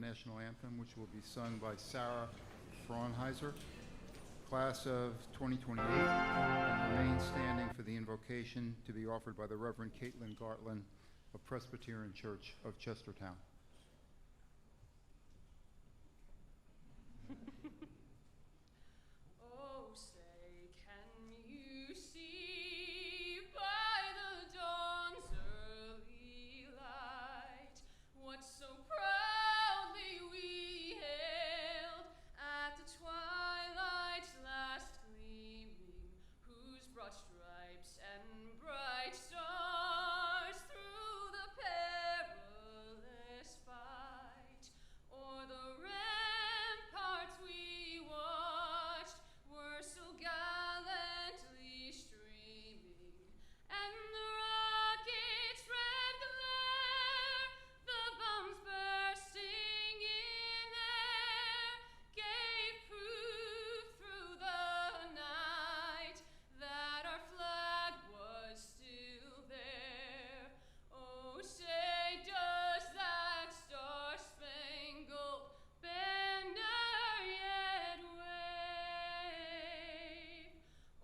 national anthem, which will be sung by Sarah Fraunheiser, class of 2028, and remain standing for the invocation to be offered by the Reverend Caitlin Gartland of Presbyterian Church of Chestertown. Oh, say, can you see by the dawn's early light what so proudly we hailed at the twilight's last gleaming, whose broad stripes and bright stars through the perilous fight o'er the ramparts we watched were so gallantly streaming, and the rocket's red glare, the bombs bursting in air, gave proof through the night that our flag was still there. Oh, say, does that star-spangled banner yet wave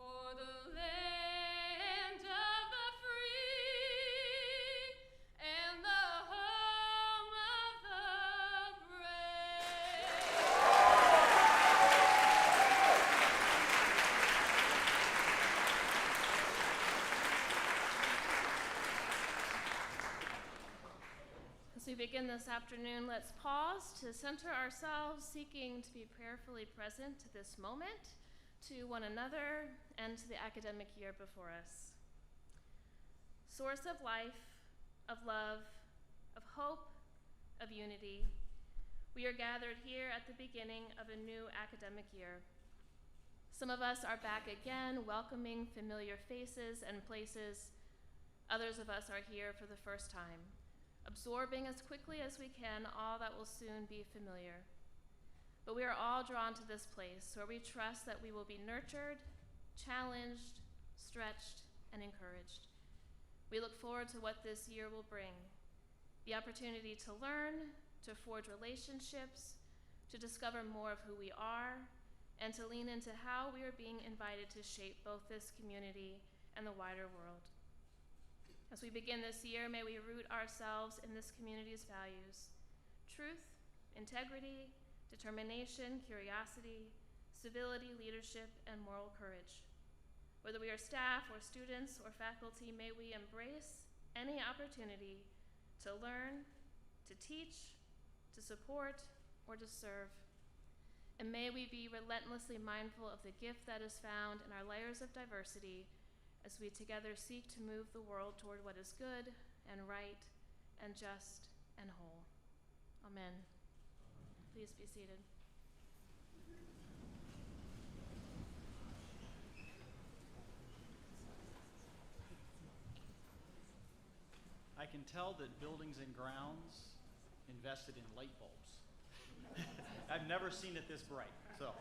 o'er the land of the free and the home of the brave? As we begin this afternoon, let's pause to center ourselves, seeking to be prayerfully present to this moment, to one another, and to the academic year before us. Source of life, of love, of hope, of unity, we are gathered here at the beginning of a new academic year. Some of us are back again, welcoming familiar faces and places. Others of us are here for the first time, absorbing as quickly as we can all that will soon be familiar. But we are all drawn to this place where we trust that we will be nurtured, challenged, stretched, and encouraged. We look forward to what this year will bring: the opportunity to learn, to forge relationships, to discover more of who we are, and to lean into how we are being invited to shape both this community and the wider world. As we begin this year, may we root ourselves in this community's values: truth, integrity, determination, curiosity, civility, leadership, and moral courage. Whether we are staff or students or faculty, may we embrace any opportunity to learn, to teach, to support, or to serve. And may we be relentlessly mindful of the gift that is found in our layers of diversity as we together seek to move the world toward what is good and right and just and whole. Amen. Please be seated. I can tell that Buildings and Grounds invested in light bulbs. I've never seen it this bright. So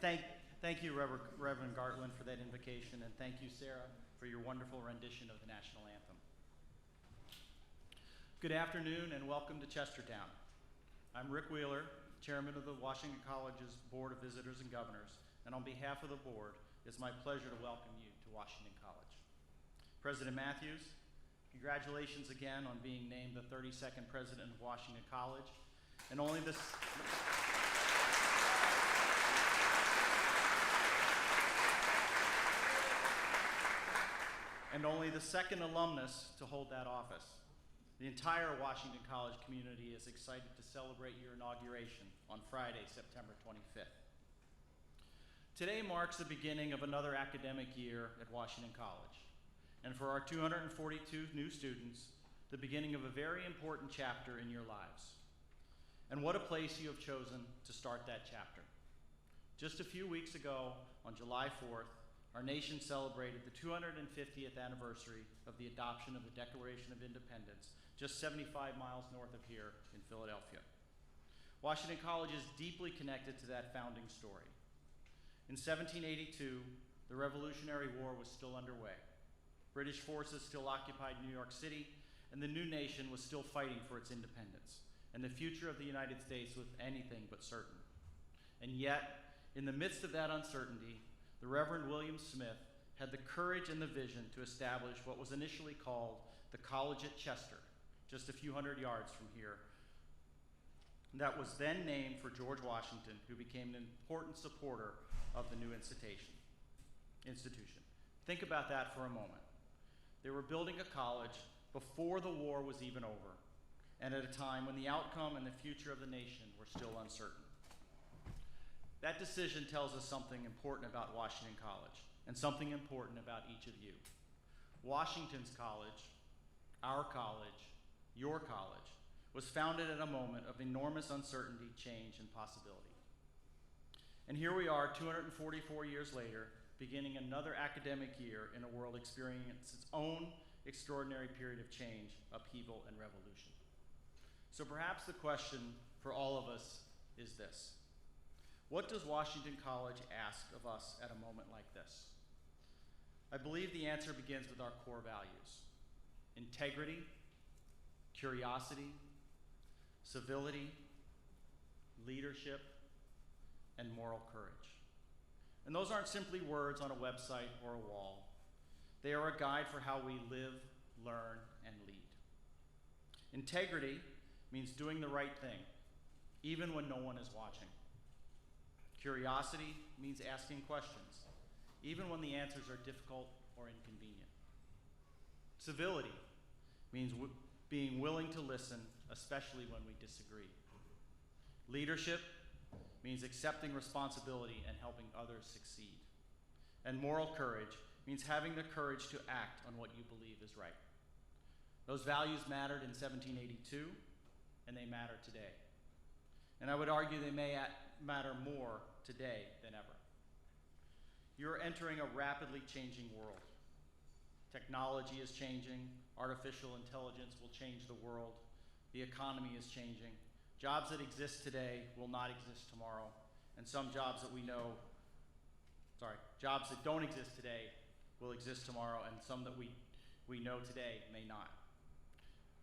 thank you, Reverend Gartland, for that invocation, and thank you, Sarah, for your wonderful rendition of the national anthem. Good afternoon and welcome to Chestertown. I'm Rick Wheeler, chairman of the Washington College's Board of Visitors and Governors, and on behalf of the board, it's my pleasure to welcome you to Washington College. President Matthews, congratulations again on being named the 32nd president of Washington College, and only the second alumnus to hold that office. The entire Washington College community is excited to celebrate your inauguration on Friday, September 25th. Today marks the beginning of another academic year at Washington College, and for our 242 new students, the beginning of a very important chapter in your lives. And what a place you have chosen to start that chapter. Just a few weeks ago, on July 4th, our nation celebrated the 250th anniversary of the adoption of the Declaration of Independence, just 75 miles north of here in Philadelphia. Washington College is deeply connected to that founding story. In 1782, the Revolutionary War was still underway. British forces still occupied New York City, and the new nation was still fighting for its independence. and the future of the United States was anything but certain. And yet, in the midst of that uncertainty, the Reverend William Smith had the courage and the vision to establish what was initially called the College at Chester, just a few hundred yards from here, that was then named for George Washington, who became an important supporter of the new institution. Think about that for a moment. They were building a college before the war was even over, and at a time when the outcome and the future of the nation were still uncertain. That decision tells us something important about Washington College, and something important about each of you. Washington's college, our college, your college, was founded at a moment of enormous uncertainty, change, and possibility. And here we are, 244 years later, beginning another academic year in a world experiencing its own extraordinary period of change, upheaval, and revolution. So perhaps the question for all of us is this: what does Washington College ask of us at a moment like this? I believe the answer begins with our core values: integrity, curiosity, civility, leadership, and moral courage. And those aren't simply words on a website or a wall. They are a guide for how we live, learn, and lead. Integrity means doing the right thing, even when no one is watching. Curiosity means asking questions, even when the answers are difficult or inconvenient. Civility means being willing to listen, especially when we disagree. Leadership means accepting responsibility and helping others succeed. And moral courage means having the courage to act on what you believe is right. Those values mattered in 1782, and they matter today. And I would argue they may matter more today than ever. You're entering a rapidly changing world. Technology is changing. Artificial intelligence will change the world. The economy is changing. Jobs that exist today will not exist tomorrow. And some jobs that jobs that don't exist today will exist tomorrow, and some that we know today may not.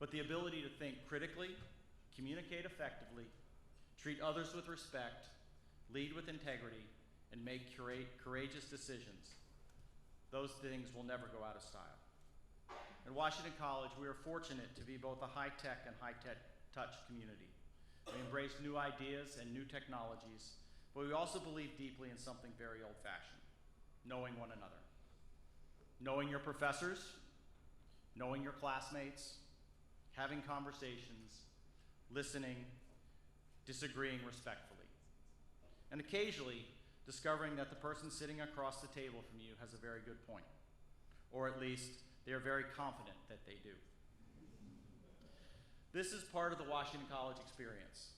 But the ability to think critically, communicate effectively, treat others with respect, lead with integrity, and make courageous decisions, those things will never go out of style. At Washington College, we are fortunate to be both a high-tech and high-touch community. We embrace new ideas and new technologies, but we also believe deeply in something very old-fashioned: knowing one another. Knowing your professors, knowing your classmates, having conversations, listening, disagreeing respectfully, and occasionally discovering that the person sitting across the table from you has a very good point, or at least they are very confident that they do. This is part of the Washington College experience.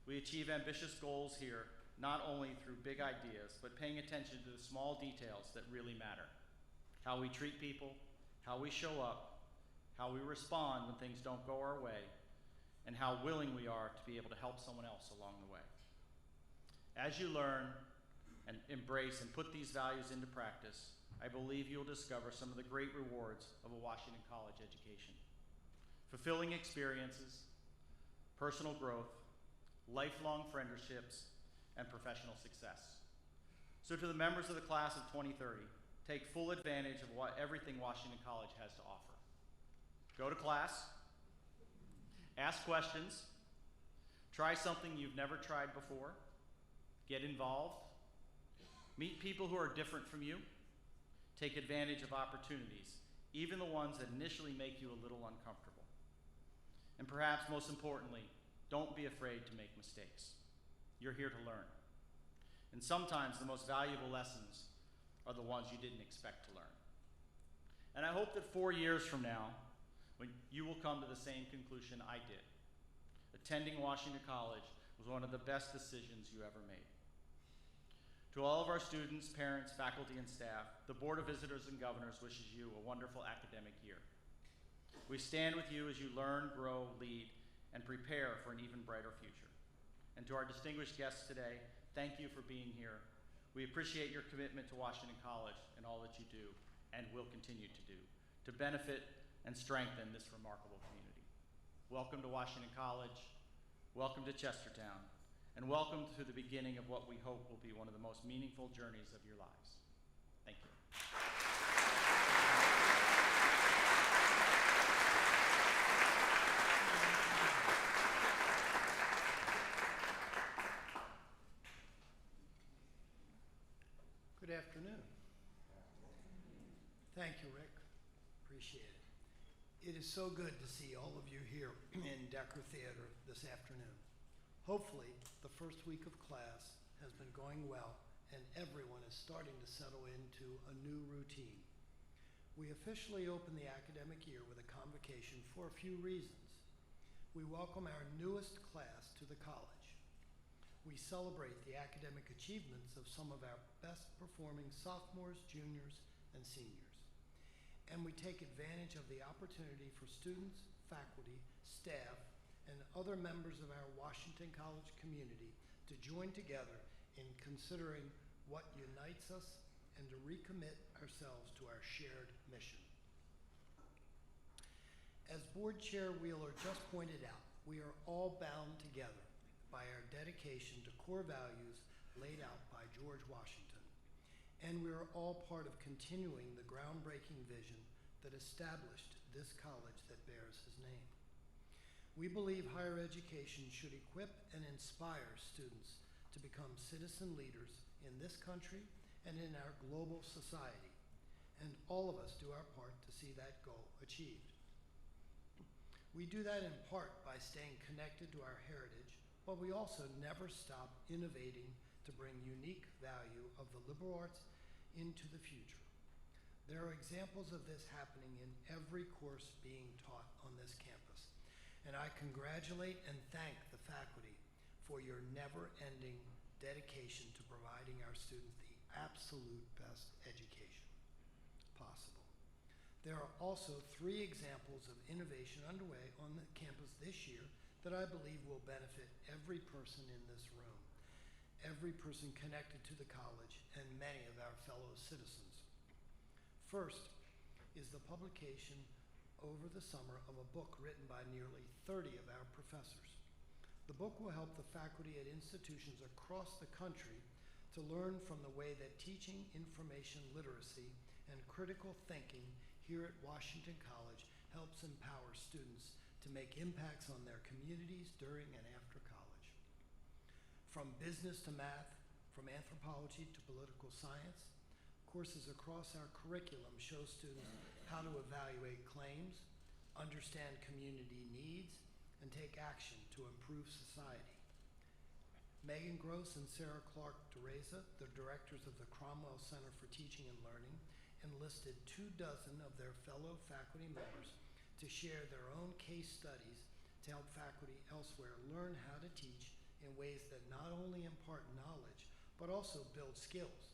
We achieve ambitious goals here, not only through big ideas, but paying attention to the small details that really matter: how we treat people, how we show up, how we respond when things don't go our way, and how willing we are to be able to help someone else along the way. As you learn and embrace and put these values into practice, I believe you'll discover some of the great rewards of a Washington College education: fulfilling experiences, personal growth, lifelong friendships, and professional success. So to the members of the class of 2030, take full advantage of everything Washington College has to offer. Go to class, ask questions, try something you've never tried before, get involved, meet people who are different from you, take advantage of opportunities, even the ones that initially make you a little uncomfortable. And perhaps most importantly, don't be afraid to make mistakes. You're here to learn. And sometimes the most valuable lessons are the ones you didn't expect to learn. And I hope that 4 years from now, when you will come to the same conclusion I did: attending Washington College was one of the best decisions you ever made. To all of our students, parents, faculty, and staff, the Board of Visitors and Governors wishes you a wonderful academic year. We stand with you as you learn, grow, lead, and prepare for an even brighter future. And to our distinguished guests today, thank you for being here. We appreciate your commitment to Washington College and all that you do and will continue to do to benefit and strengthen this remarkable community. Welcome to Washington College. welcome to Chestertown, and welcome to the beginning of what we hope will be one of the most meaningful journeys of your lives. Thank you. Good afternoon. Thank you, Rick. Appreciate it. It is so good to see all of you here in Decker Theater this afternoon. Hopefully, the first week of class has been going well and everyone is starting to settle into a new routine. We officially open the academic year with a convocation for a few reasons. We welcome our newest class to the college. We celebrate the academic achievements of some of our best performing sophomores, juniors, and seniors. And we take advantage of the opportunity for students, faculty, staff, and other members of our Washington College community to join together in considering what unites us and to recommit ourselves to our shared mission. As Board Chair Wheeler just pointed out, we are all bound together by our dedication to core values laid out by George Washington. And we are all part of continuing the groundbreaking vision that established this college that bears his name. We believe higher education should equip and inspire students to become citizen leaders in this country and in our global society. And all of us do our part to see that goal achieved. We do that in part by staying connected to our heritage, but we also never stop innovating to bring unique value of the liberal arts into the future. There are examples of this happening in every course being taught on this campus, and I congratulate and thank the faculty for your never-ending dedication to providing our students the absolute best education possible. There are also 3 examples of innovation underway on the campus this year that I believe will benefit every person in this room, every person connected to the college, and many of our fellow citizens. First is the publication over the summer of a book written by nearly 30 of our professors. The book will help the faculty at institutions across the country to learn from the way that teaching information literacy and critical thinking here at Washington College helps empower students to make impacts on their communities during and after college. From business to math, from anthropology to political science, courses across our curriculum show students how to evaluate claims, understand community needs, and take action to improve society. Megan Gross and Sarah Clark DeReza, the directors of the Cromwell Center for Teaching and Learning, enlisted 24 of their fellow faculty members to share their own case studies to help faculty elsewhere learn how to teach in ways that not only impart knowledge, but also build skills,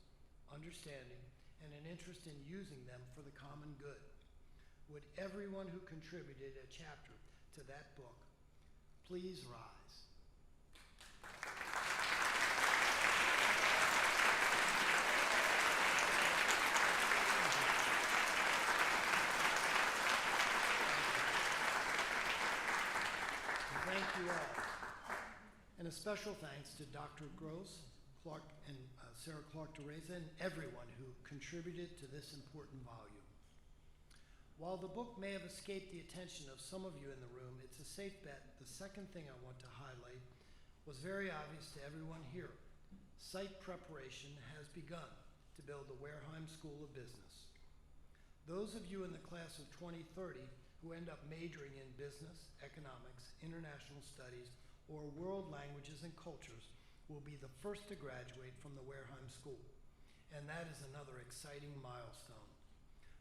understanding, and an interest in using them for the common good. Would everyone who contributed a chapter to that book please rise? Thank you all. And a special thanks to Dr. Gross, Clark, and Sarah Clark DeReza, and everyone who contributed to this important volume. While the book may have escaped the attention of some of you in the room, it's a safe bet the second thing I want to highlight was very obvious to everyone here. Site preparation has begun to build the Wareheim School of Business. Those of you in the class of 2030 who end up majoring in business, economics, international studies, or world languages and cultures will be the first to graduate from the Wareheim School, and that is another exciting milestone.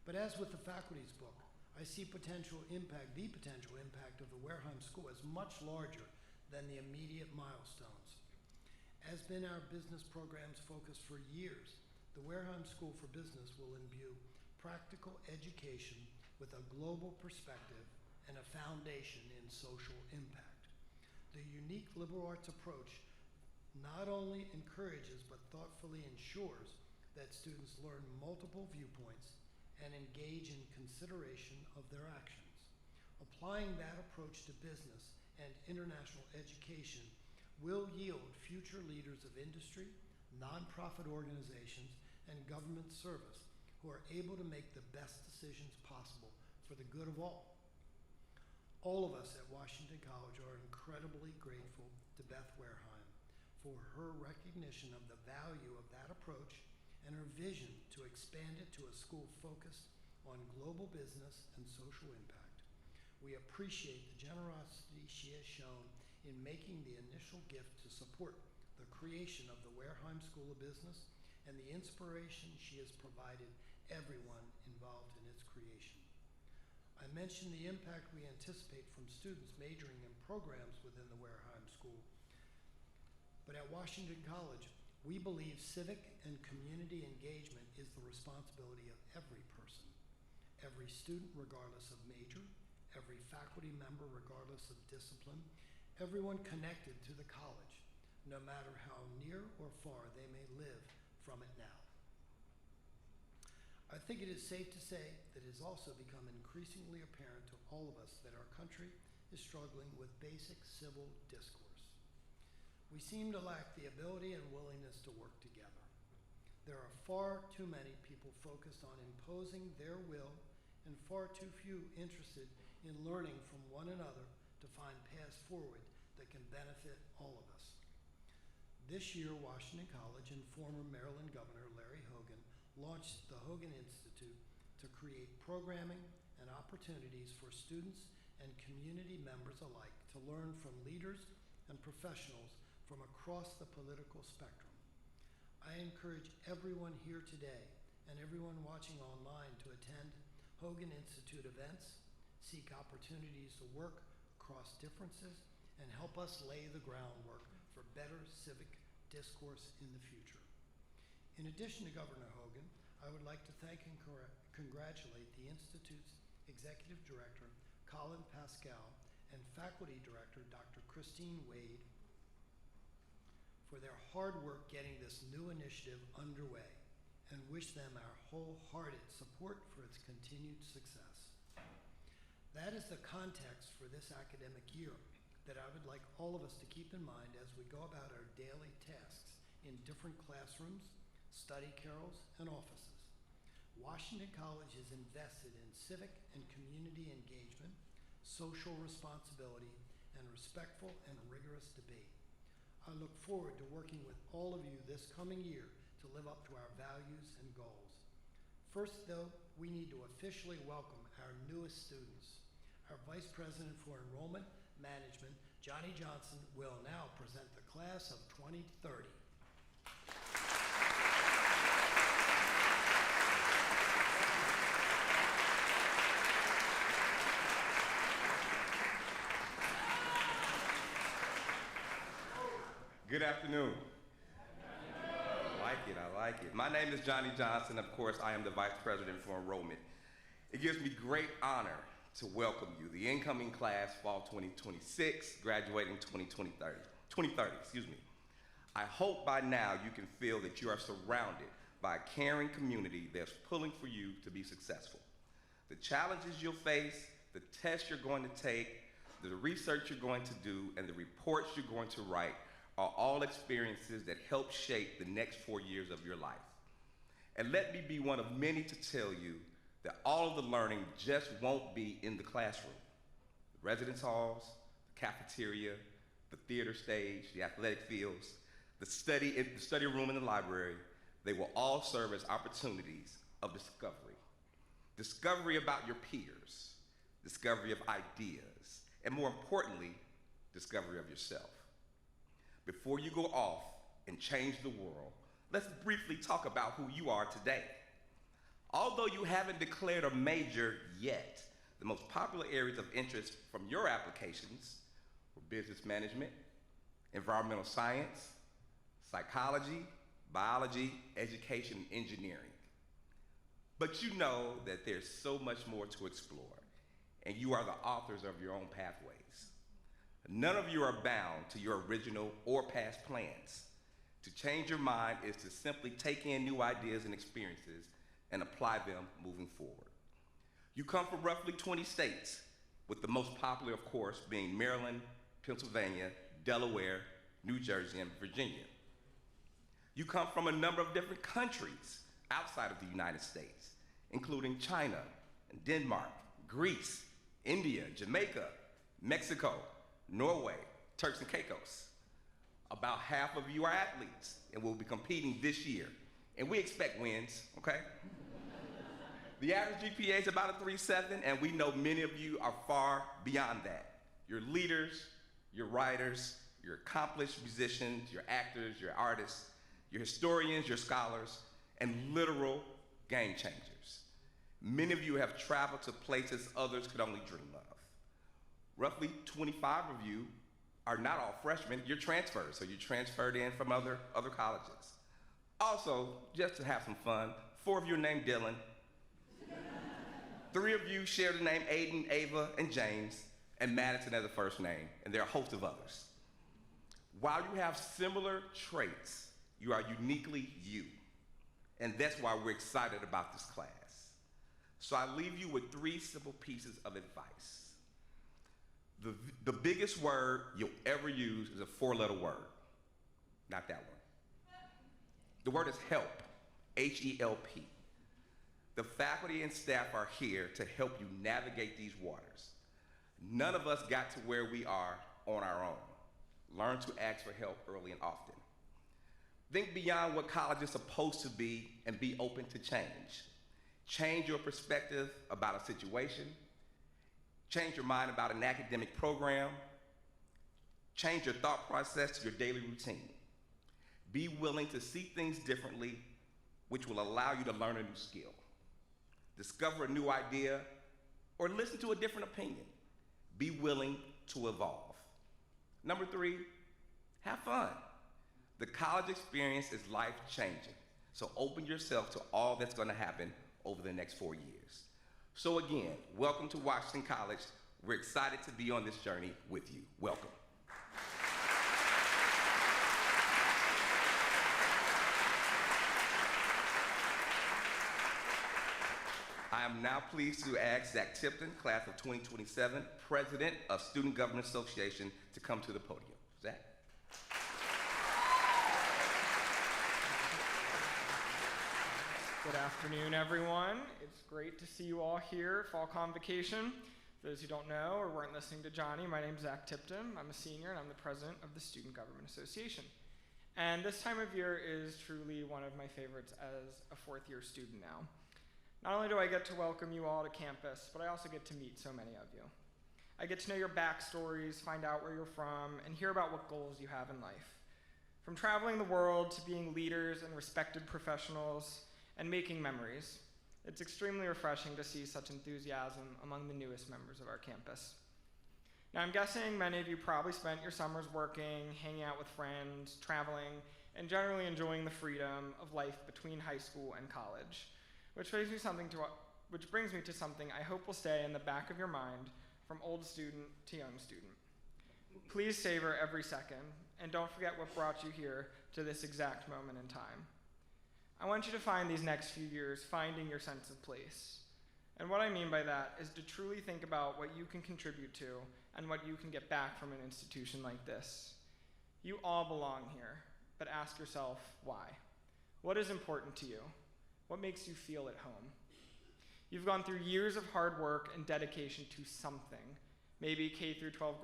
But as with the faculty's book, I see the potential impact of the Wareheim School as much larger than the immediate milestones. As been our business program's focus for years, the Wareheim School for Business will imbue practical education with a global perspective and a foundation in social impact. The unique liberal arts approach not only encourages but thoughtfully ensures that students learn multiple viewpoints and engage in consideration of their actions. Applying that approach to business and international education will yield future leaders of industry, nonprofit organizations, and government service who are able to make the best decisions possible for the good of all. All of us at Washington College are incredibly grateful to Beth Wareheim for her recognition of the value of that approach and her vision to expand it to a school focused on global business and social impact. We appreciate the generosity she has shown in making the initial gift to support the creation of the Wareheim School of Business and the inspiration she has provided everyone involved in its creation. I mentioned the impact we anticipate from students majoring in programs within the Wareheim School. But at Washington College, we believe civic and community engagement is the responsibility of every person, every student regardless of major, every faculty member regardless of discipline, everyone connected to the college, no matter how near or far they may live from it now. I think it is safe to say that it has also become increasingly apparent to all of us that our country is struggling with basic civil discourse. We seem to lack the ability and willingness to work together. There are far too many people focused on imposing their will and far too few interested in learning from one another to find paths forward that can benefit all of us. This year, Washington College and former Maryland Governor Larry Hogan launched the Hogan Institute to create programming and opportunities for students and community members alike to learn from leaders and professionals from across the political spectrum. I encourage everyone here today and everyone watching online to attend Hogan Institute events, seek opportunities to work across differences, and help us lay the groundwork for better civic discourse in the future. In addition to Governor Hogan, I would like to thank and congratulate the Institute's Executive Director, Colin Pascal, and Faculty Director, Dr. Christine Wade, for their hard work getting this new initiative underway, and wish them our wholehearted support for its continued success. That is the context for this academic year that I would like all of us to keep in mind as we go about our daily tasks in different classrooms, study carrels, and offices. Washington College is invested in civic and community engagement, social responsibility, and respectful and rigorous debate. I look forward to working with all of you this coming year to live up to our values and goals. First, though, we need to officially welcome our newest students. Our Vice President for Enrollment Management, Johnny Johnson, will now present the class of 2030. Good afternoon. I like it. My name is Johnny Johnson. Of course, I am the Vice President for Enrollment. It gives me great honor to welcome you, the incoming class, Fall 2026, graduating 2030. I hope by now you can feel that you are surrounded by a caring community that's pulling for you to be successful. The challenges you'll face, the tests you're going to take, the research you're going to do, and the reports you're going to write are all experiences that help shape the next 4 years of your life. And let me be one of many to tell you that all of the learning just won't be in the classroom. The residence halls, the cafeteria, the theater stage, the athletic fields, the study room in the library, they will all serve as opportunities of discovery. Discovery about your peers, discovery of ideas, and more importantly, discovery of yourself. Before you go off and change the world, let's briefly talk about who you are today. Although you haven't declared a major yet, the most popular areas of interest from your applications were business management, environmental science, psychology, biology, education, and engineering. But you know that there's so much more to explore, and you are the authors of your own pathways. None of you are bound to your original or past plans. To change your mind is to simply take in new ideas and experiences and apply them moving forward. You come from roughly 20 states, with the most popular, of course, being Maryland, Pennsylvania, Delaware, New Jersey, and Virginia. You come from a number of different countries outside of the United States, including China, and Denmark, Greece, India, Jamaica, Mexico, Norway, Turks and Caicos. About half of you are athletes and will be competing this year. And we expect wins, okay? The average GPA is about a 3.7, and we know many of you are far beyond that. You're leaders, you're writers, you're accomplished musicians, you're actors, you're artists, you're historians, you're scholars, and literal game changers. Many of you have traveled to places others could only dream of. Roughly 25 of you are not all freshmen, you're transfers, so you transferred in from other colleges. Also, just to have some fun, 4 of you are named Dylan. 3 of you share the name Aiden, Ava, and James, and Madison as a first name, and there are a host of others. While you have similar traits, you are uniquely you, and that's why we're excited about this class. So I leave you with 3 simple pieces of advice. The biggest word you'll ever use is a 4-letter word, not that one. The word is help, H-E-L-P. The faculty and staff are here to help you navigate these waters. None of us got to where we are on our own. Learn to ask for help early and often. Think beyond what college is supposed to be and be open to change. Change your perspective about a situation. Change your mind about an academic program. Change your thought process to your daily routine. Be willing to see things differently, which will allow you to learn a new skill. Discover a new idea, or listen to a different opinion. Be willing to evolve. Number 3, have fun. The college experience is life-changing, so open yourself to all that's going to happen over the next 4 years. So again, welcome to Washington College. We're excited to be on this journey with you. Welcome. I am now pleased to ask Zach Tipton, class of 2027, President of Student Government Association, to come to the podium. Zach. Good afternoon, everyone. It's great to see you all here, Fall Convocation. For those who don't know or weren't listening to Johnny, my name's Zach Tipton. I'm a senior and I'm the president of the Student Government Association. And this time of year is truly one of my favorites as a 4th-year student now. Not only do I get to welcome you all to campus, but I also get to meet so many of you. I get to know your backstories, find out where you're from, and hear about what goals you have in life. From traveling the world to being leaders and respected professionals and making memories, it's extremely refreshing to see such enthusiasm among the newest members of our campus. Now, I'm guessing many of you probably spent your summers working, hanging out with friends, traveling, and generally enjoying the freedom of life between high school and college. Which brings me to something I hope will stay in the back of your mind from old student to young student. Please savor every second, and don't forget what brought you here to this exact moment in time. I want you to find these next few years finding your sense of place. And what I mean by that is to truly think about what you can contribute to and what you can get back from an institution like this. You all belong here, but ask yourself why. What is important to you? What makes you feel at home? You've gone through years of hard work and dedication to something. Maybe K through 12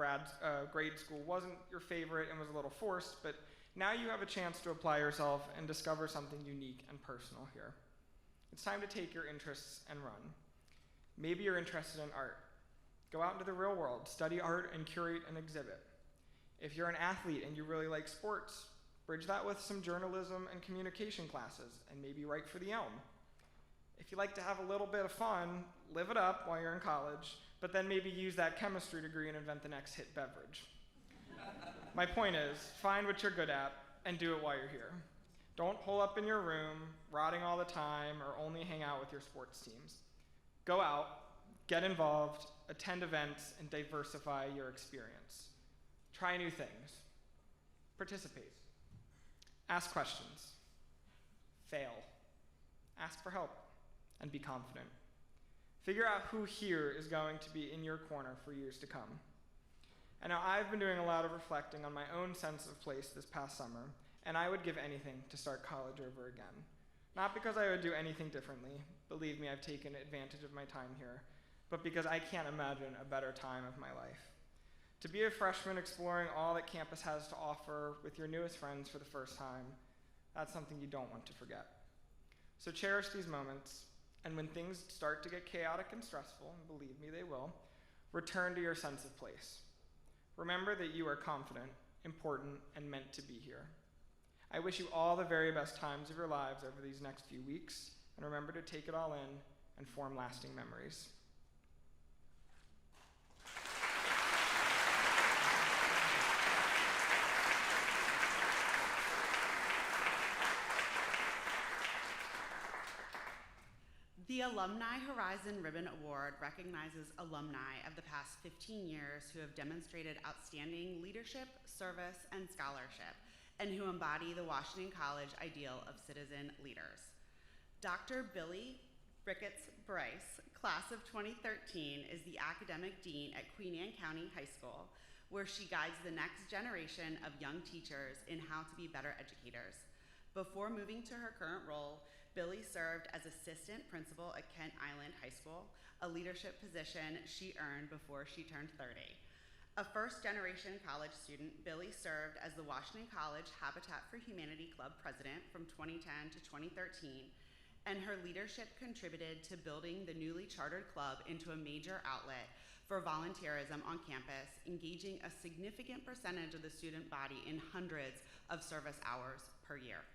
grade school wasn't your favorite and was a little forced, but now you have a chance to apply yourself and discover something unique and personal here. It's time to take your interests and run. Maybe you're interested in art. Go out into the real world, study art, and curate an exhibit. If you're an athlete and you really like sports, bridge that with some journalism and communication classes, and maybe write for the Elm. If you like to have a little bit of fun, live it up while you're in college, but then maybe use that chemistry degree and invent the next hit beverage. My point is, find what you're good at and do it while you're here. Don't hole up in your room, rotting all the time, or only hang out with your sports teams. Go out, get involved, attend events, and diversify your experience. Try new things. Participate. Ask questions. Fail. Ask for help. And be confident. Figure out who here is going to be in your corner for years to come. And now I've been doing a lot of reflecting on my own sense of place this past summer, and I would give anything to start college over again. Not because I would do anything differently, believe me, I've taken advantage of my time here, but because I can't imagine a better time of my life. To be a freshman exploring all that campus has to offer with your newest friends for the first time, that's something you don't want to forget. So cherish these moments, and when things start to get chaotic and stressful, and believe me, they will, return to your sense of place. Remember that you are confident, important, and meant to be here. I wish you all the very best times of your lives over these next few weeks, and remember to take it all in and form lasting memories. The Alumni Horizon Ribbon Award recognizes alumni of the past 15 years who have demonstrated outstanding leadership, service, and scholarship, and who embody the Washington College ideal of citizen leaders. Dr. Billy Ricketts Bryce, class of 2013, is the academic dean at Queen Anne County High School, where she guides the next generation of young teachers in how to be better educators. Before moving to her current role, Billy served as assistant principal at Kent Island High School, a leadership position she earned before she turned 30. A first-generation college student, Billy served as the Washington College Habitat for Humanity Club president from 2010 to 2013, and her leadership contributed to building the newly chartered club into a major outlet for volunteerism on campus, engaging a significant percentage of the student body in hundreds of service hours per year.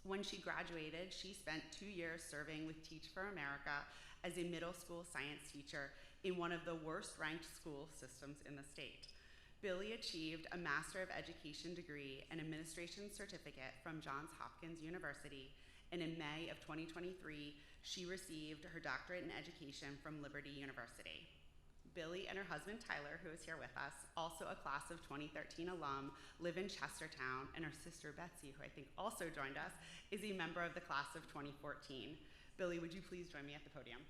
When she graduated, she spent 2 years serving with Teach for America as a middle school science teacher in one of the worst-ranked school systems in the state. Billy achieved a Master of Education degree and administration certificate from Johns Hopkins University, and in May of 2023, she received her doctorate in education from Liberty University. Billy and her husband Tyler, who is here with us, also a class of 2013 alum, live in Chestertown, and her sister Betsy, who I think also joined us, is a member of the class of 2014. Billy, would you please join me at the podium?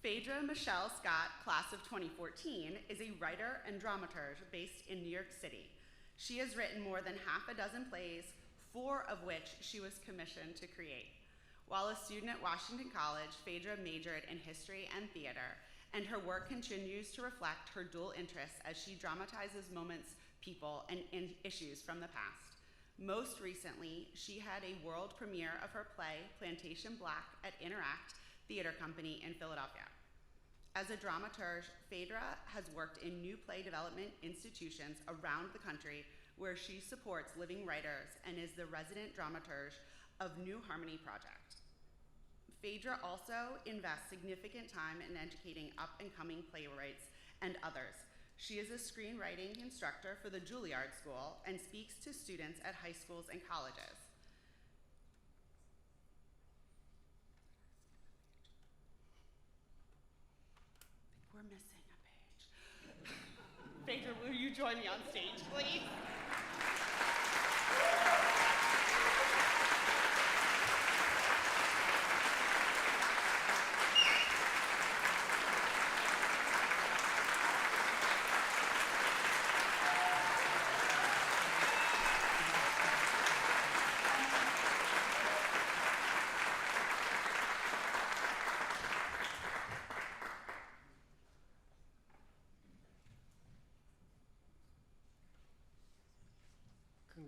Phaedra Michelle Scott, class of 2014, is a writer and dramaturge based in New York City. She has written more than half a dozen plays, 4 of which she was commissioned to create. While a student at Washington College, Phaedra majored in history and theater, and her work continues to reflect her dual interests as she dramatizes moments, people, and issues from the past. Most recently, she had a world premiere of her play, Plantation Black, at Interact Theater Company in Philadelphia. As a dramaturge, Phaedra has worked in new play development institutions around the country where she supports living writers and is the resident dramaturge of New Harmony Project. Phaedra also invests significant time in educating up-and-coming playwrights and others. She is a screenwriting instructor for the Juilliard School and speaks to students at high schools and colleges. We're missing a page. Phaedra, will you join me on stage, please?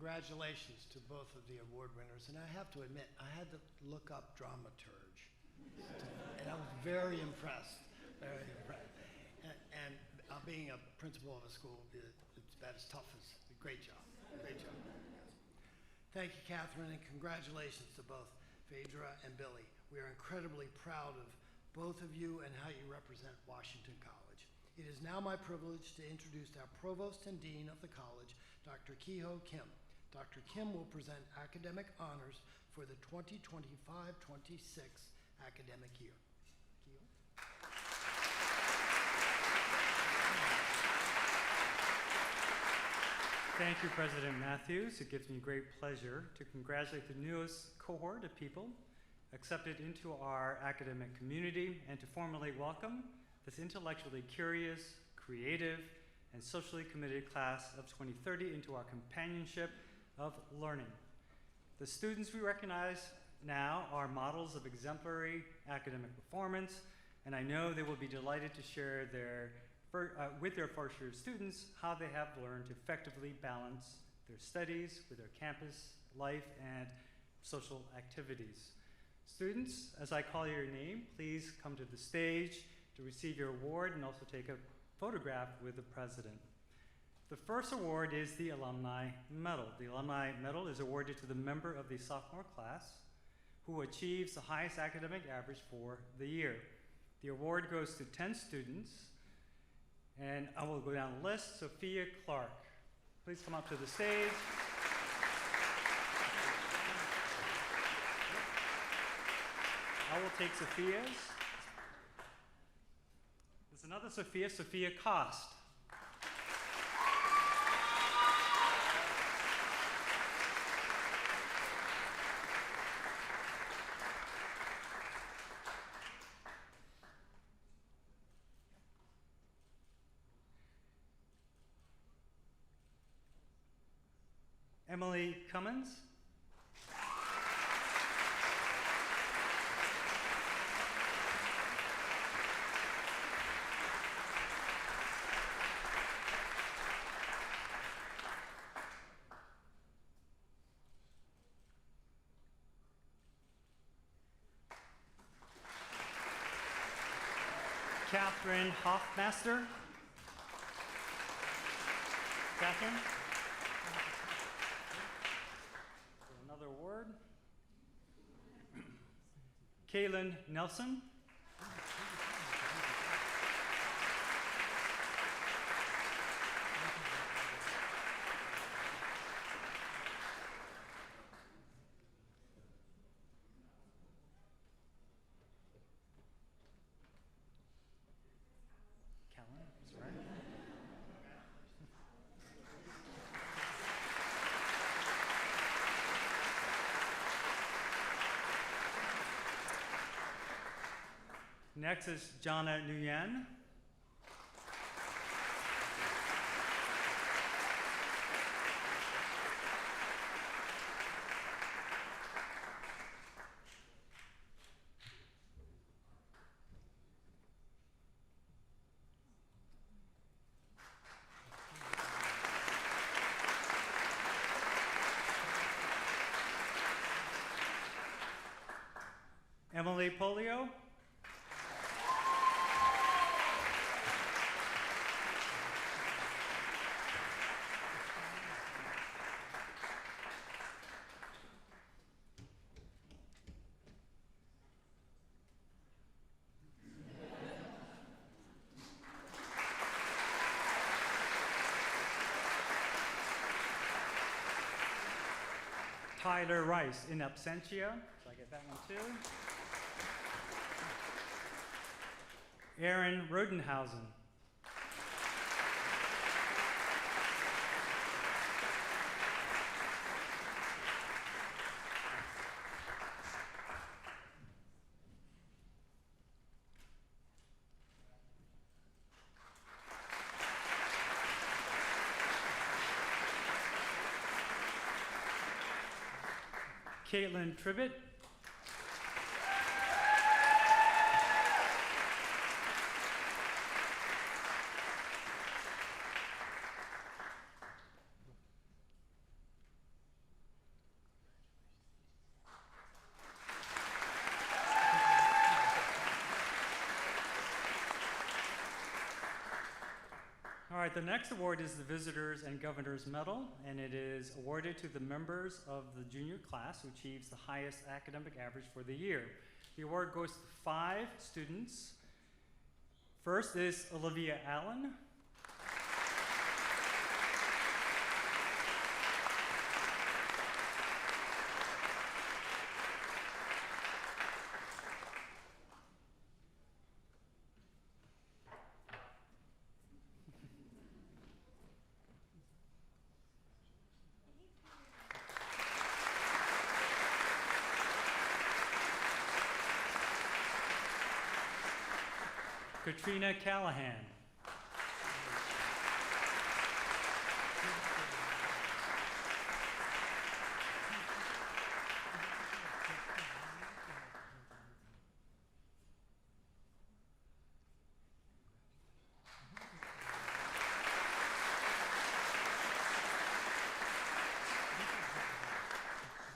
Congratulations to both of the award winners. And I have to admit, I had to look up dramaturge. And I was very impressed, very impressed. And being a principal of a school, it's about as tough as, great job, great job. Thank you, Catherine, and congratulations to both Phaedra and Billy. We are incredibly proud of both of you and how you represent Washington College. It is now my privilege to introduce our Provost and Dean of the college, Dr. Kehoe Kim. Dr. Kim will present academic honors for the 2025-26 academic year. Kehoe? Thank you, President Matthews. It gives me great pleasure to congratulate the newest cohort of people accepted into our academic community and to formally welcome this intellectually curious, creative, and socially committed class of 2030 into our companionship of learning. The students we recognize now are models of exemplary academic performance, and I know they will be delighted to share with their first-year students how they have learned to effectively balance their studies with their campus life and social activities. Students, as I call your name, please come to the stage to receive your award and also take a photograph with the president. The first award is the Alumni Medal. The Alumni Medal is awarded to the member of the sophomore class who achieves the highest academic average for the year. The award goes to 10 students, and I will go down the list. Sophia Clark, please come up to the stage. I will take Sophia's. There's another Sophia, Sophia Cost. Emily Cummins. Catherine Hoffmaster. Catherine. Another award. Kaylin Nelson. Callan, that's right. Next is Jana Nguyen. Emily Polio. Tyler Rice in absentia. So I get that one too. Aaron Rodenhausen. Caitlin Tribbett. All right, the next award is the Visitors and Governors Medal, and it is awarded to the members of the junior class who achieves the highest academic average for the year. The award goes to 5 students First is Olivia Allen. Katrina Callahan.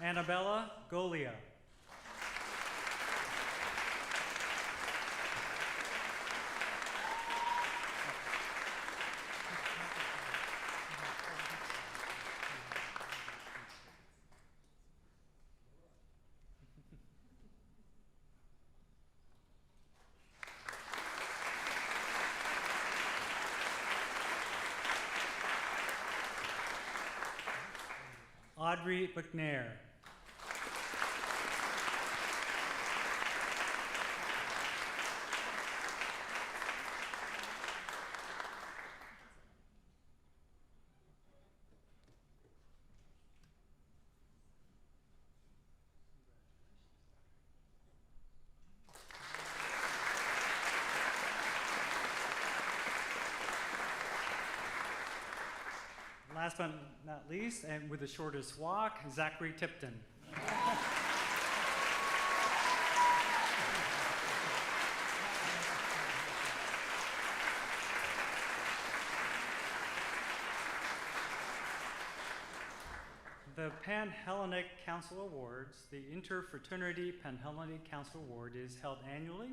Annabella Golia. Audrey McNair. Last but not least, and with the shortest walk, Zachary Tipton. The Pan-Hellenic Council Awards, the Interfraternity Pan-Hellenic Council Award, is held annually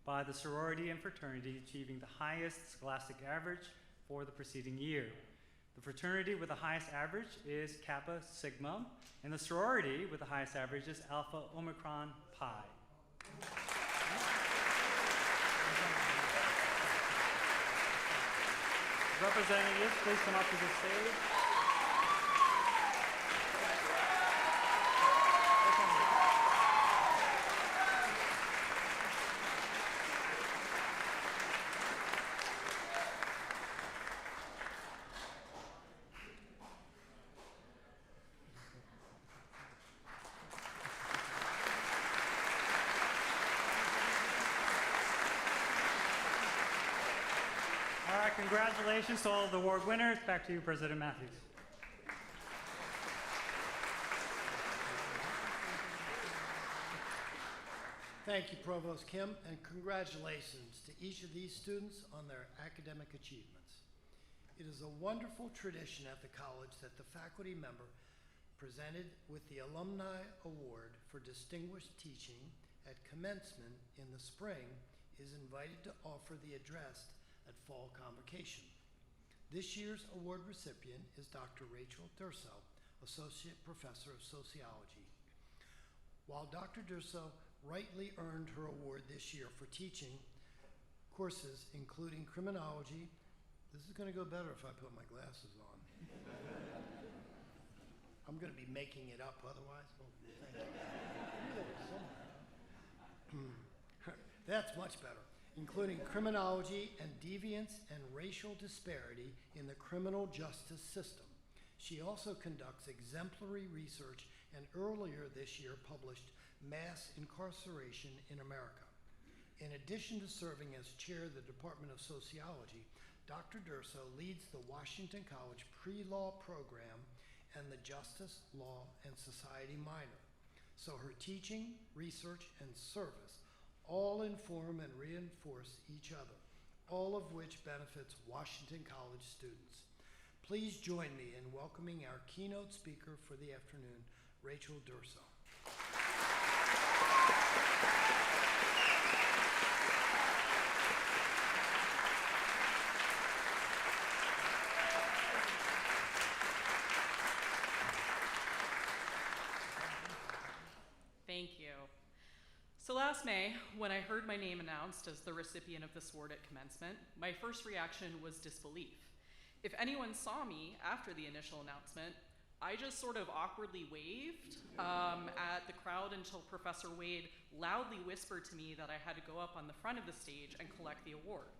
by the sorority and fraternity achieving the highest scholastic average for the preceding year. The fraternity with the highest average is Kappa Sigma, and the sorority with the highest average is Alpha Omicron Pi. Representatives, please come up to the stage. All right, congratulations to all of the award winners. Back to you, President Matthews. Thank you, Provost Kim, and congratulations to each of these students on their academic achievements. It is a wonderful tradition at the college that the faculty member presented with the Alumni Award for Distinguished Teaching at commencement in the spring is invited to offer the address at Fall Convocation. This year's award recipient is Dr. Rachel Durso, Associate Professor of Sociology. While Dr. Durso rightly earned her award this year for teaching courses including criminology, this is going to go better if I put my glasses on. I'm going to be making it up otherwise. Well, thank you. That's much better. Including criminology and deviance and racial disparity in the criminal justice system. She also conducts exemplary research and earlier this year published Mass Incarceration in America. In addition to serving as chair of the Department of Sociology, Dr. Durso leads the Washington College pre-law program and the Justice, Law, and Society minor. So her teaching, research, and service all inform and reinforce each other, all of which benefits Washington College students. Please join me in welcoming our keynote speaker for the afternoon, Rachel Durso. Thank you. So last May, when I heard my name announced as the recipient of this award at commencement, my first reaction was disbelief. If anyone saw me after the initial announcement, I just sort of awkwardly waved at the crowd until Professor Wade loudly whispered to me that I had to go up on the front of the stage and collect the award.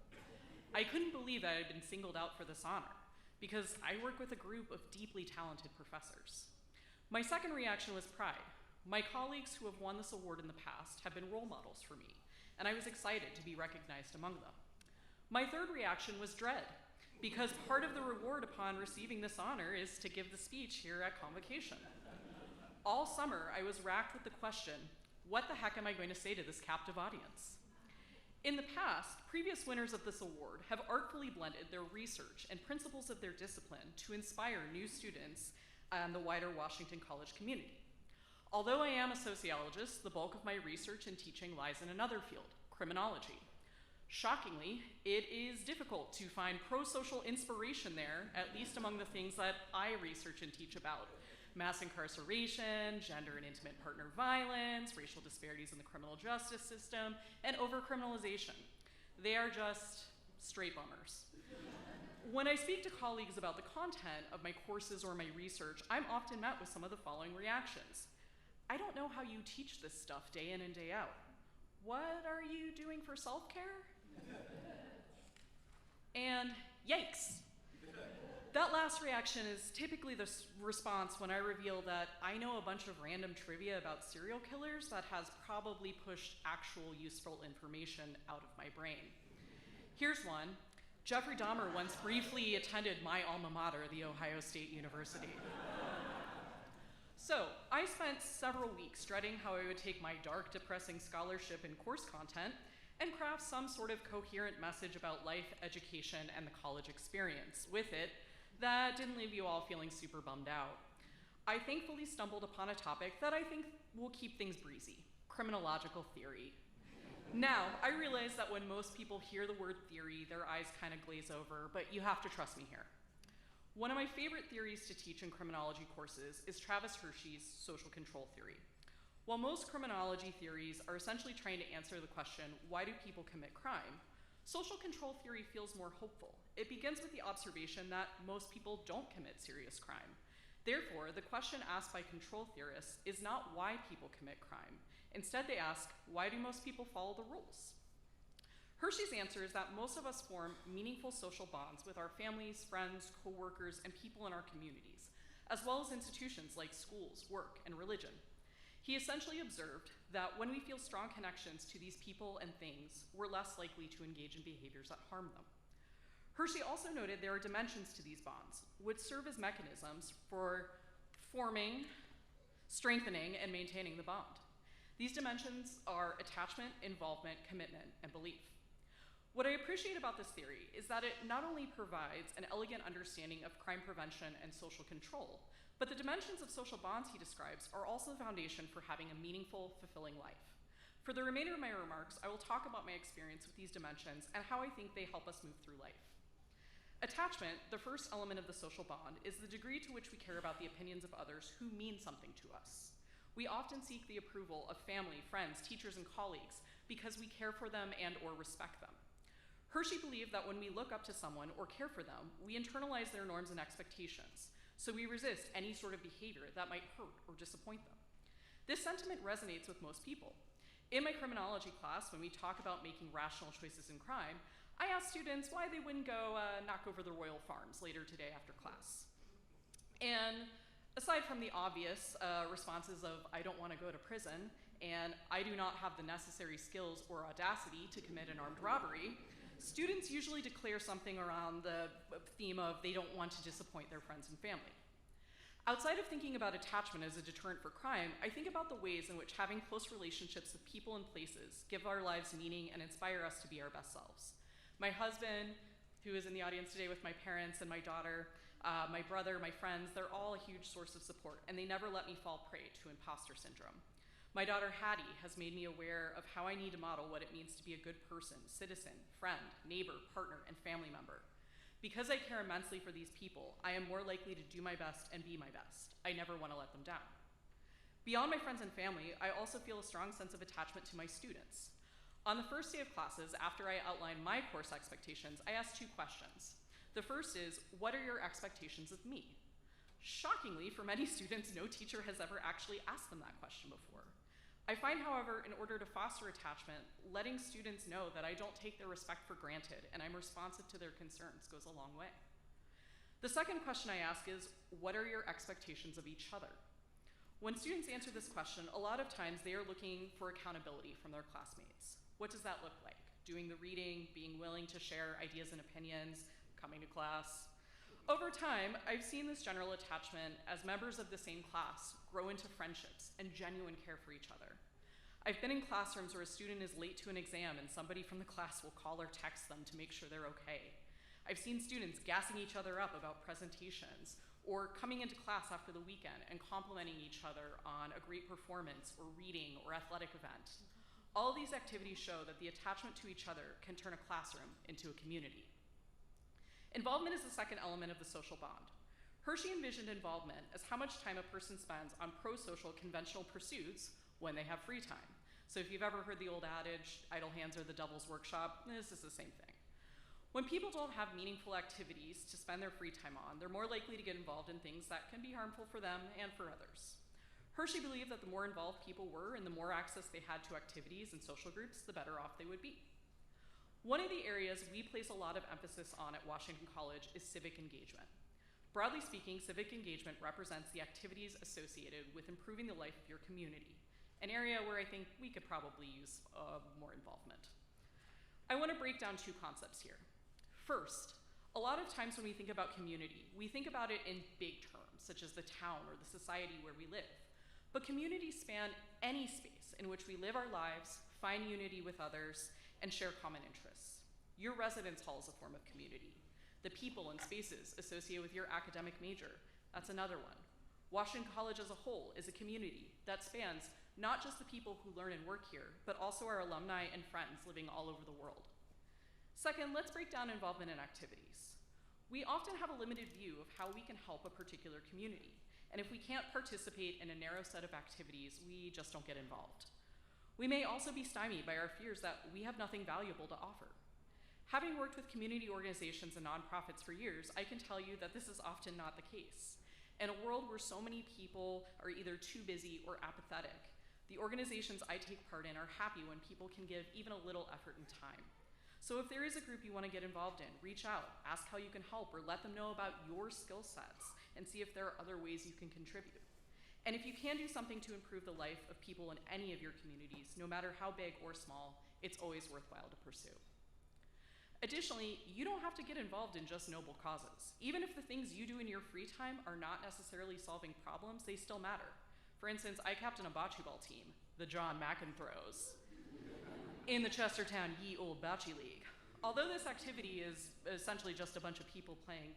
I couldn't believe that I had been singled out for this honor, because I work with a group of deeply talented professors. My second reaction was pride. My colleagues who have won this award in the past have been role models for me, and I was excited to be recognized among them. My third reaction was dread, because part of the reward upon receiving this honor is to give the speech here at Convocation. All summer, I was racked with the question, what the heck am I going to say to this captive audience? In the past, previous winners of this award have artfully blended their research and principles of their discipline to inspire new students and the wider Washington College community. Although I am a sociologist, the bulk of my research and teaching lies in another field, criminology. Shockingly, it is difficult to find pro-social inspiration there, at least among the things that I research and teach about. Mass incarceration, gender and intimate partner violence, racial disparities in the criminal justice system, and overcriminalization. They are just straight bummers. When I speak to colleagues about the content of my courses or my research, I'm often met with some of the following reactions. I don't know how you teach this stuff day in and day out. What are you doing for self-care? And yikes. That last reaction is typically the response when I reveal that I know a bunch of random trivia about serial killers that has probably pushed actual useful information out of my brain. Here's one. Jeffrey Dahmer once briefly attended my alma mater, The Ohio State University. So, I spent several weeks dreading how I would take my dark, depressing scholarship and course content and craft some sort of coherent message about life, education, and the college experience with it that didn't leave you all feeling super bummed out. I thankfully stumbled upon a topic that I think will keep things breezy, criminological theory. Now, I realize that when most people hear the word theory, their eyes kind of glaze over, but you have to trust me here. One of my favorite theories to teach in criminology courses is Travis Hershey's social control theory. While most criminology theories are essentially trying to answer the question, why do people commit crime? Social control theory feels more hopeful. It begins with the observation that most people don't commit serious crime. Therefore, the question asked by control theorists is not why people commit crime. Instead, they ask, why do most people follow the rules? Hershey's answer is that most of us form meaningful social bonds with our families, friends, coworkers, and people in our communities, as well as institutions like schools, work, and religion. He essentially observed that when we feel strong connections to these people and things, we're less likely to engage in behaviors that harm them. Hershey also noted there are dimensions to these bonds, which serve as mechanisms for forming, strengthening, and maintaining the bond. These dimensions are attachment, involvement, commitment, and belief. What I appreciate about this theory is that it not only provides an elegant understanding of crime prevention and social control, but the dimensions of social bonds he describes are also the foundation for having a meaningful, fulfilling life. For the remainder of my remarks, I will talk about my experience with these dimensions and how I think they help us move through life. Attachment, the first element of the social bond, is the degree to which we care about the opinions of others who mean something to us. We often seek the approval of family, friends, teachers, and colleagues because we care for them and or respect them. Hershey believed that when we look up to someone or care for them, we internalize their norms and expectations, so we resist any sort of behavior that might hurt or disappoint them. This sentiment resonates with most people. In my criminology class, when we talk about making rational choices in crime, I ask students why they wouldn't go knock over the royal farms later today after class. And aside from the obvious responses of, I don't want to go to prison, and I do not have the necessary skills or audacity to commit an armed robbery, students usually declare something around the theme of they don't want to disappoint their friends and family. Outside of thinking about attachment as a deterrent for crime, I think about the ways in which having close relationships with people and places give our lives meaning and inspire us to be our best selves. My husband, who is in the audience today with my parents and my daughter, my brother, my friends, they're all a huge source of support, and they never let me fall prey to imposter syndrome. My daughter Hattie has made me aware of how I need to model what it means to be a good person, citizen, friend, neighbor, partner, and family member. Because I care immensely for these people, I am more likely to do my best and be my best. I never want to let them down. Beyond my friends and family, I also feel a strong sense of attachment to my students. On the first day of classes, after I outline my course expectations, I ask 2 questions. The first is, what are your expectations of me? Shockingly, for many students, no teacher has ever actually asked them that question before. I find, however, in order to foster attachment, letting students know that I don't take their respect for granted and I'm responsive to their concerns goes a long way. The second question I ask is, what are your expectations of each other? When students answer this question, a lot of times they are looking for accountability from their classmates. What does that look like? Doing the reading, being willing to share ideas and opinions, coming to class. Over time, I've seen this general attachment as members of the same class grow into friendships and genuine care for each other. I've been in classrooms where a student is late to an exam and somebody from the class will call or text them to make sure they're okay. I've seen students gassing each other up about presentations or coming into class after the weekend and complimenting each other on a great performance or reading or athletic event. All these activities show that the attachment to each other can turn a classroom into a community. Involvement is the second element of the social bond. Hershey envisioned involvement as how much time a person spends on pro-social conventional pursuits when they have free time. So if you've ever heard the old adage, idle hands are the devil's workshop, this is the same thing. When people don't have meaningful activities to spend their free time on, they're more likely to get involved in things that can be harmful for them and for others. Hershey believed that the more involved people were and the more access they had to activities and social groups, the better off they would be. One of the areas we place a lot of emphasis on at Washington College is civic engagement. Broadly speaking, civic engagement represents the activities associated with improving the life of your community, an area where I think we could probably use more involvement. I want to break down 2 concepts here. First, a lot of times when we think about community, we think about it in big terms, such as the town or the society where we live. But communities span any space in which we live our lives, find unity with others, and share common interests. Your residence hall is a form of community. The people and spaces associated with your academic major, that's another one. Washington College as a whole is a community that spans not just the people who learn and work here, but also our alumni and friends living all over the world. Second, let's break down involvement in activities. We often have a limited view of how we can help a particular community, and if we can't participate in a narrow set of activities, we just don't get involved. We may also be stymied by our fears that we have nothing valuable to offer. Having worked with community organizations and nonprofits for years, I can tell you that this is often not the case. In a world where so many people are either too busy or apathetic, the organizations I take part in are happy when people can give even a little effort and time. So if there is a group you want to get involved in, reach out, ask how you can help, or let them know about your skill sets and see if there are other ways you can contribute. And if you can do something to improve the life of people in any of your communities, no matter how big or small, it's always worthwhile to pursue. Additionally, you don't have to get involved in just noble causes. Even if the things you do in your free time are not necessarily solving problems, they still matter. For instance, I captain a bocce ball team, the John McEnthrows, in the Chestertown Ye Olde Bocce League. Although this activity is essentially just a bunch of people playing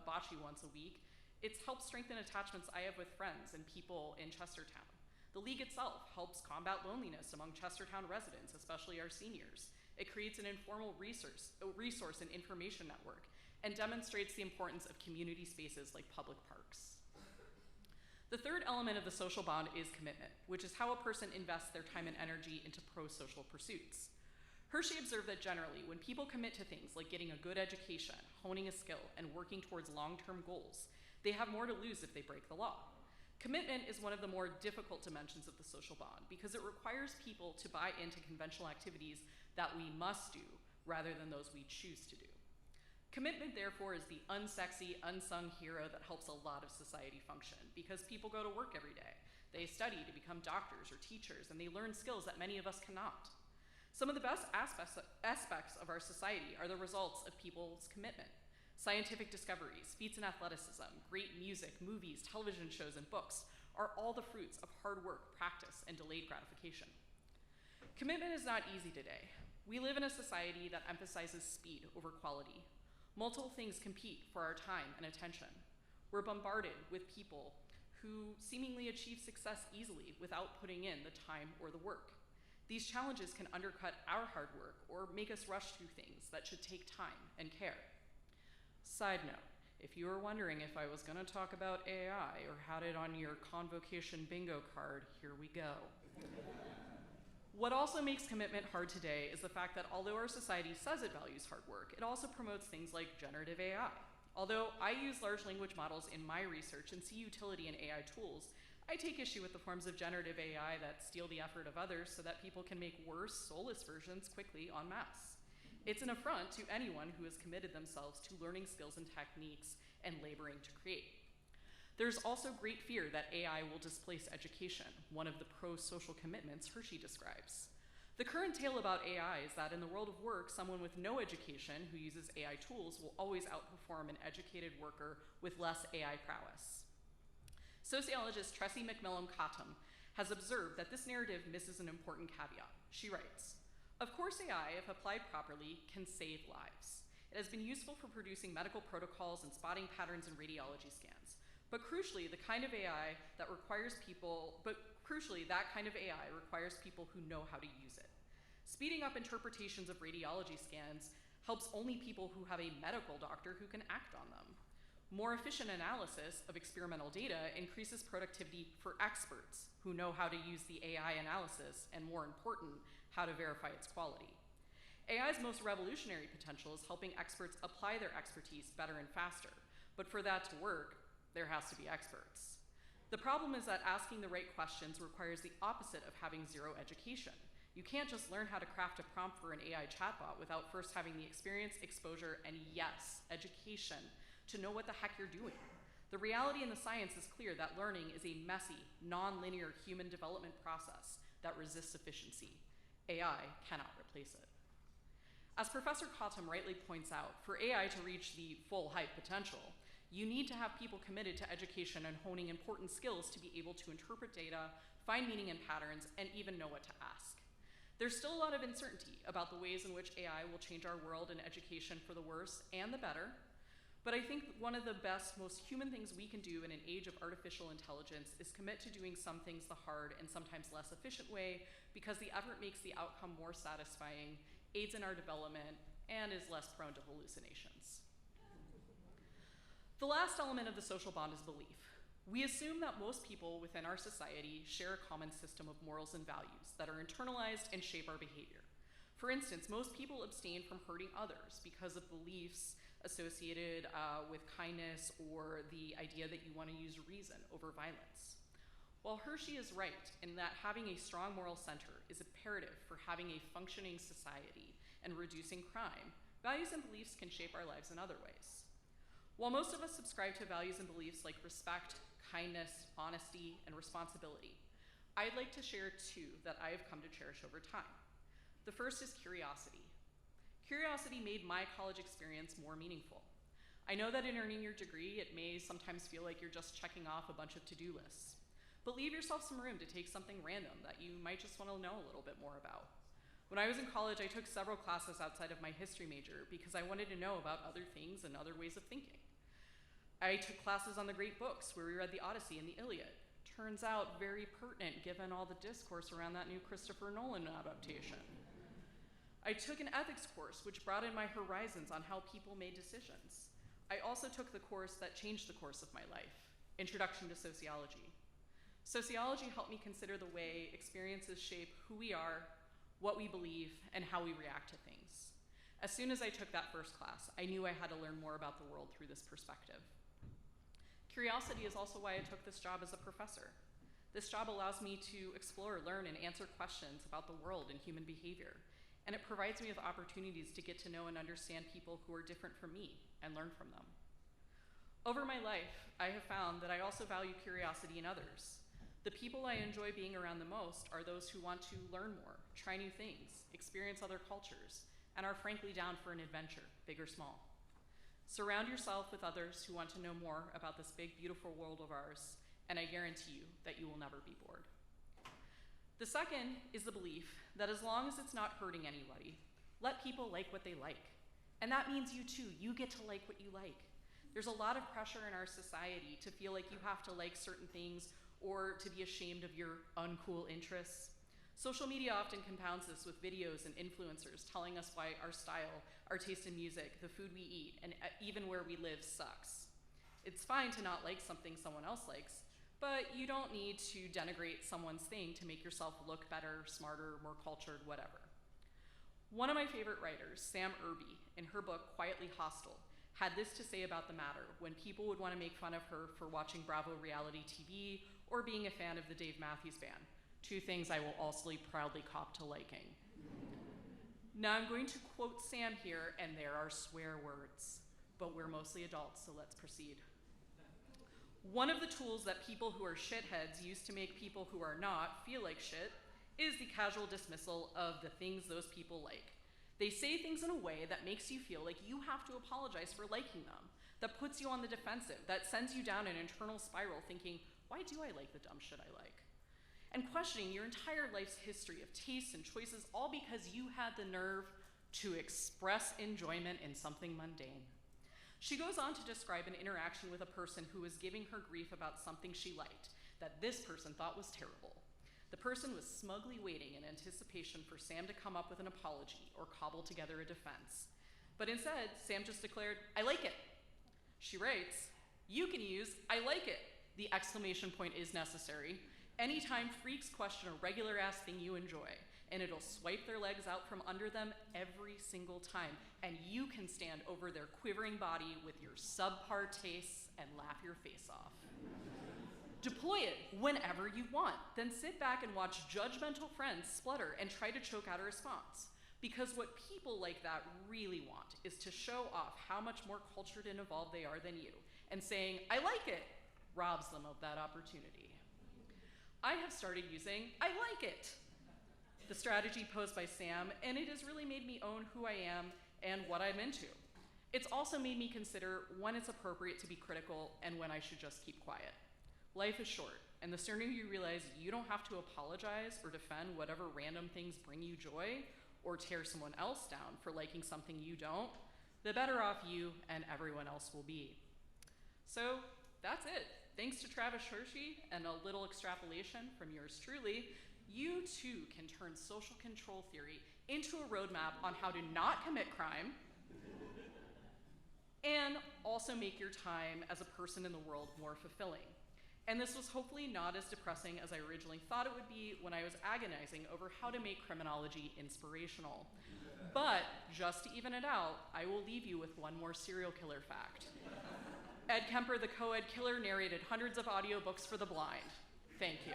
bocce once a week, it's helped strengthen attachments I have with friends and people in Chestertown. The league itself helps combat loneliness among Chestertown residents, especially our seniors. It creates an informal resource and information network and demonstrates the importance of community spaces like public parks. The third element of the social bond is commitment, which is how a person invests their time and energy into pro-social pursuits. Hershey observed that generally, when people commit to things like getting a good education, honing a skill, and working towards long-term goals, they have more to lose if they break the law. Commitment is one of the more difficult dimensions of the social bond because it requires people to buy into conventional activities that we must do rather than those we choose to do. Commitment, therefore, is the unsexy, unsung hero that helps a lot of society function because people go to work every day. They study to become doctors or teachers, and they learn skills that many of us cannot. Some of the best aspects of our society are the results of people's commitment. Scientific discoveries, feats in athleticism, great music, movies, television shows, and books are all the fruits of hard work, practice, and delayed gratification. Commitment is not easy today. We live in a society that emphasizes speed over quality. Multiple things compete for our time and attention. We're bombarded with people who seemingly achieve success easily without putting in the time or the work. These challenges can undercut our hard work or make us rush through things that should take time and care. Side note, If you were wondering if I was going to talk about AI or had it on your Convocation bingo card, here we go. What also makes commitment hard today is the fact that although our society says it values hard work, it also promotes things like generative AI. Although I use large language models in my research and see utility in AI tools, I take issue with the forms of generative AI that steal the effort of others so that people can make worse, soulless versions quickly en masse. It's an affront to anyone who has committed themselves to learning skills and techniques and laboring to create. There's also great fear that AI will displace education, one of the pro-social commitments Hershey describes. The current tale about AI is that in the world of work, someone with no education who uses AI tools will always outperform an educated worker with less AI prowess. Sociologist Tressie McMillan Cottom has observed that this narrative misses an important caveat. She writes, "Of course AI, if applied properly, can save lives. It has been useful for producing medical protocols and spotting patterns in radiology scans. But crucially, that kind of AI requires people who know how to use it. Speeding up interpretations of radiology scans helps only people who have a medical doctor who can act on them. More efficient analysis of experimental data increases productivity for experts who know how to use the AI analysis and, more important, how to verify its quality. AI's most revolutionary potential is helping experts apply their expertise better and faster, but for that to work, there has to be experts. The problem is that asking the right questions requires the opposite of having zero education. You can't just learn how to craft a prompt for an AI chatbot without first having the experience, exposure, and yes, education to know what the heck you're doing. The reality in the science is clear that learning is a messy, non-linear human development process that resists efficiency. AI cannot replace it. As Professor Cottom rightly points out, for AI to reach the full height potential, you need to have people committed to education and honing important skills to be able to interpret data, find meaning in patterns, and even know what to ask. There's still a lot of uncertainty about the ways in which AI will change our world and education for the worse and the better, but I think one of the best, most human things we can do in an age of artificial intelligence is commit to doing some things the hard and sometimes less efficient way, because the effort makes the outcome more satisfying, aids in our development, and is less prone to hallucinations. The last element of the social bond is belief. We assume that most people within our society share a common system of morals and values that are internalized and shape our behavior. For instance, most people abstain from hurting others because of beliefs associated with kindness or the idea that you want to use reason over violence. While Hershey is right in that having a strong moral center is imperative for having a functioning society and reducing crime, values and beliefs can shape our lives in other ways. While most of us subscribe to values and beliefs like respect, kindness, honesty, and responsibility, I'd like to share two that I have come to cherish over time. The first is curiosity. Curiosity made my college experience more meaningful. I know that in earning your degree, it may sometimes feel like you're just checking off a bunch of to-do lists, but leave yourself some room to take something random that you might just want to know a little bit more about. When I was in college, I took several classes outside of my history major because I wanted to know about other things and other ways of thinking. I took classes on the great books where we read the Odyssey and the Iliad. Turns out very pertinent given all the discourse around that new Christopher Nolan adaptation. I took an ethics course which broadened my horizons on how people made decisions. I also took the course that changed the course of my life, Introduction to Sociology. Sociology helped me consider the way experiences shape who we are, what we believe, and how we react to things. As soon as I took that first class, I knew I had to learn more about the world through this perspective. Curiosity is also why I took this job as a professor. This job allows me to explore, learn, and answer questions about the world and human behavior, and it provides me with opportunities to get to know and understand people who are different from me and learn from them. Over my life, I have found that I also value curiosity in others. The people I enjoy being around the most are those who want to learn more, try new things, experience other cultures, and are frankly down for an adventure, big or small. Surround yourself with others who want to know more about this big, beautiful world of ours, and I guarantee you that you will never be bored. The second is the belief that as long as it's not hurting anybody, let people like what they like. And that means you too, you get to like what you like. There's a lot of pressure in our society to feel like you have to like certain things or to be ashamed of your uncool interests. Social media often compounds this with videos and influencers telling us why our style, our taste in music, the food we eat, and even where we live sucks. It's fine to not like something someone else likes, but you don't need to denigrate someone's thing to make yourself look better, smarter, more cultured, whatever. One of my favorite writers, Sam Irby, in her book Quietly Hostile, had this to say about the matter when people would want to make fun of her for watching Bravo reality TV or being a fan of the Dave Matthews Band, two things I will also proudly cop to liking. Now I'm going to quote Sam here, and there are swear words, but we're mostly adults, so let's proceed. One of the tools that people who are shitheads use to make people who are not feel like shit is the casual dismissal of the things those people like. They say things in a way that makes you feel like you have to apologize for liking them, that puts you on the defensive, that sends you down an internal spiral thinking, why do I like the dumb shit I like? And questioning your entire life's history of tastes and choices all because you had the nerve to express enjoyment in something mundane. She goes on to describe an interaction with a person who was giving her grief about something she liked, that this person thought was terrible. The person was smugly waiting in anticipation for Sam to come up with an apology or cobble together a defense. But instead, Sam just declared, I like it. She writes, you can use I like it. The exclamation point is necessary. Anytime freaks question a regular ass thing you enjoy, and it'll swipe their legs out from under them every single time, and you can stand over their quivering body with your subpar tastes and laugh your face off. Deploy it whenever you want, then sit back and watch judgmental friends splutter and try to choke out a response. Because what people like that really want is to show off how much more cultured and evolved they are than you, and saying, I like it, robs them of that opportunity. I have started using I like it, the strategy posed by Sam, and it has really made me own who I am and what I'm into. It's also made me consider when it's appropriate to be critical and when I should just keep quiet. Life is short, and the sooner you realize you don't have to apologize or defend whatever random things bring you joy or tear someone else down for liking something you don't, the better off you and everyone else will be. So that's it. Thanks to Travis Hershey and a little extrapolation from yours truly, you too can turn social control theory into a roadmap on how to not commit crime and also make your time as a person in the world more fulfilling. And this was hopefully not as depressing as I originally thought it would be when I was agonizing over how to make criminology inspirational. But just to even it out, I will leave you with one more serial killer fact. Ed Kemper, the co-ed killer, narrated hundreds of audiobooks for the blind. Thank you.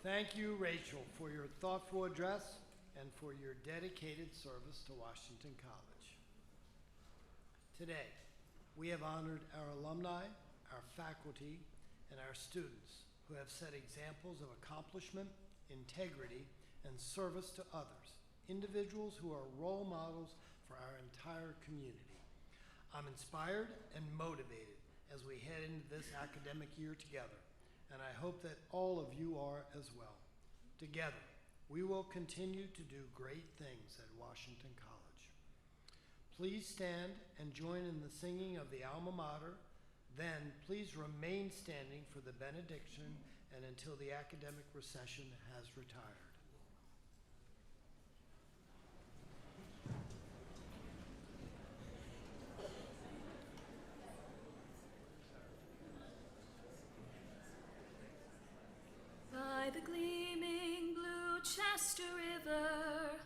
Thank you, Rachel, for your thoughtful address and for your dedicated service to Washington College. Today, we have honored our alumni, our faculty, and our students who have set examples of accomplishment, integrity, and service to others, individuals who are role models for our entire community. I'm inspired and motivated as we head into this academic year together, and I hope that all of you are as well. Together, we will continue to do great things at Washington College. Please stand and join in the singing of the Alma Mater. Then, please remain standing for the benediction and until the academic recession has retired. By the gleaming blue Chester River,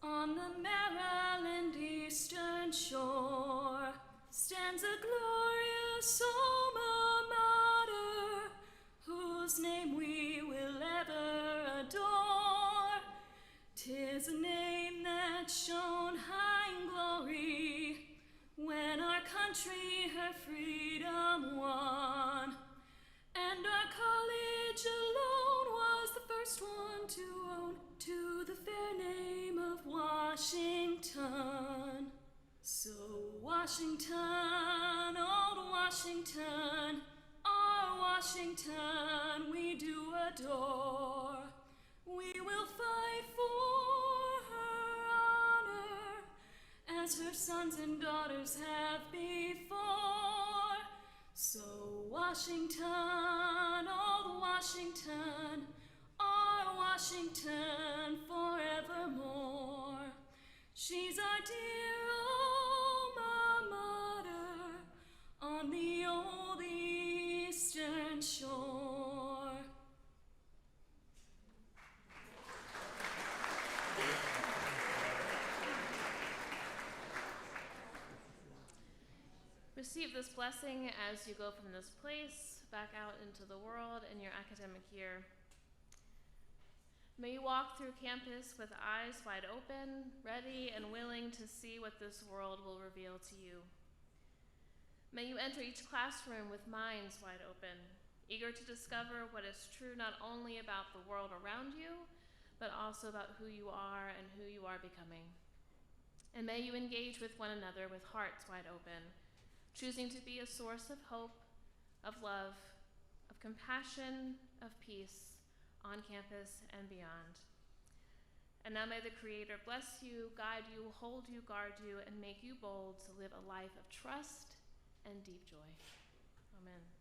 on the Maryland eastern shore, stands a glorious alma mater, whose name we will ever adore. 'Tis a name that shone high in glory when our country her freedom won. And our college alone was the first one to own to the fair name of Washington. So Washington, old Washington, our Washington we do adore. We will fight for her honor as her sons and daughters have before. So Washington, old Washington, our Washington forevermore. She's our dear alma mater on the old eastern shore. Receive this blessing as you go from this place back out into the world in your academic year. May you walk through campus with eyes wide open, ready and willing to see what this world will reveal to you. May you enter each classroom with minds wide open, eager to discover what is true not only about the world around you, but also about who you are and who you are becoming. And may you engage with one another with hearts wide open, choosing to be a source of hope, of love, of compassion, of peace, on campus and beyond. And now may the Creator bless you, guide you, hold you, guard you, and make you bold to live a life of trust and deep joy. Amen.